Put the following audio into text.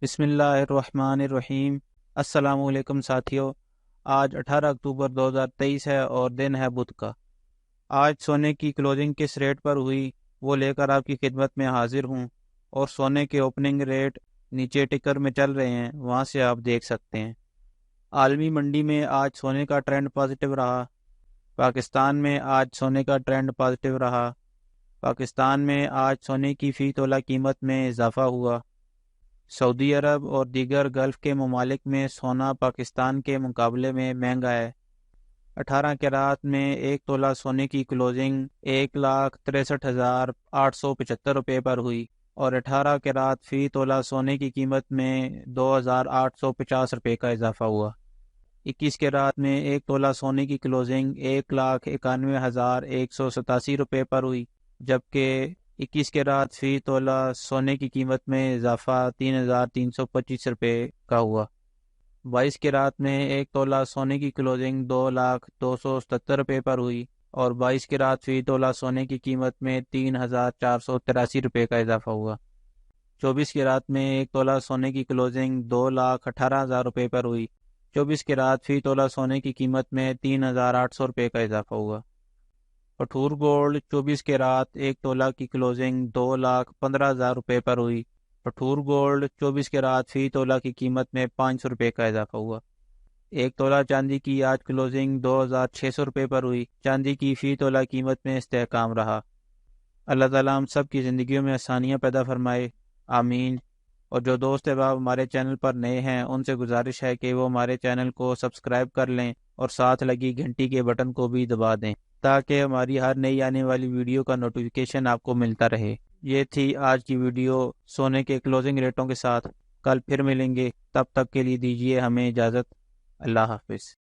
بسم اللہ الرحمن الرحیم۔ السلام علیکم ساتھیو، آج 18 اکتوبر 2023 ہے اور دن ہے بدھ کا۔ آج سونے کی کلوزنگ کس ریٹ پر ہوئی وہ لے کر آپ کی خدمت میں حاضر ہوں، اور سونے کے اوپننگ ریٹ نیچے ٹکر میں چل رہے ہیں، وہاں سے آپ دیکھ سکتے ہیں۔ عالمی منڈی میں آج سونے کا ٹرینڈ پازیٹیو رہا۔ پاکستان میں آج سونے کا ٹرینڈ پازیٹیو رہا۔ پاکستان میں آج سونے کی فی تولہ قیمت میں اضافہ ہوا۔ سعودی عرب اور دیگر گلف کے ممالک میں سونا پاکستان کے مقابلے میں مہنگا ہے۔ 18 کیرات میں ایک تولہ سونے کی کلوزنگ 1,63,875 روپے پر ہوئی، اور 18 کیرات فی تولہ سونے کی قیمت میں 2,850 روپے کا اضافہ ہوا۔ 21 کیرات میں ایک تولہ سونے کی کلوزنگ 1,91,187 روپے پر ہوئی، جبکہ 21 کیرات فی تولہ سونے کی قیمت میں اضافہ 3,325 روپے کا ہوا۔ 22 کیرات میں ایک تولہ سونے کی کلوزنگ 2,02,77 روپے پر ہوئی، اور 22 کیرات فی تولہ سونے کی قیمت میں 3,483 روپے کا اضافہ ہوا۔ 24 کیرات میں ایک تولہ سونے کی کلوزنگ 2,18,000 روپے پر ہوئی۔ 24 کیرات فی تولہ سونے کی قیمت میں 3,800 روپے کا اضافہ ہوا۔ کٹھور گولڈ 24 کیرات ایک تولہ کی کلوزنگ 2,15,000 روپے پر ہوئی۔ کٹھور گولڈ 24 کیرات فی تولہ کی قیمت میں 500 روپے کا اضافہ ہوا۔ ایک تولہ چاندی کی آج کلوزنگ 2,600 روپے پر ہوئی۔ چاندی کی فی تولہ قیمت میں استحکام رہا۔ اللہ تعالیٰ ہم سب کی زندگیوں میں آسانیاں پیدا فرمائے، آمین۔ اور جو دوست احباب ہمارے چینل پر نئے ہیں، ان سے گزارش ہے کہ وہ ہمارے چینل کو سبسکرائب کر لیں اور ساتھ لگی گھنٹی کے بٹن کو بھی دبا دیں، تاکہ ہماری ہر نئی آنے والی ویڈیو کا نوٹیفیکیشن آپ کو ملتا رہے۔ یہ تھی آج کی ویڈیو سونے کے کلوزنگ ریٹوں کے ساتھ۔ کل پھر ملیں گے، تب تک کے لیے دیجیے ہمیں اجازت۔ اللہ حافظ۔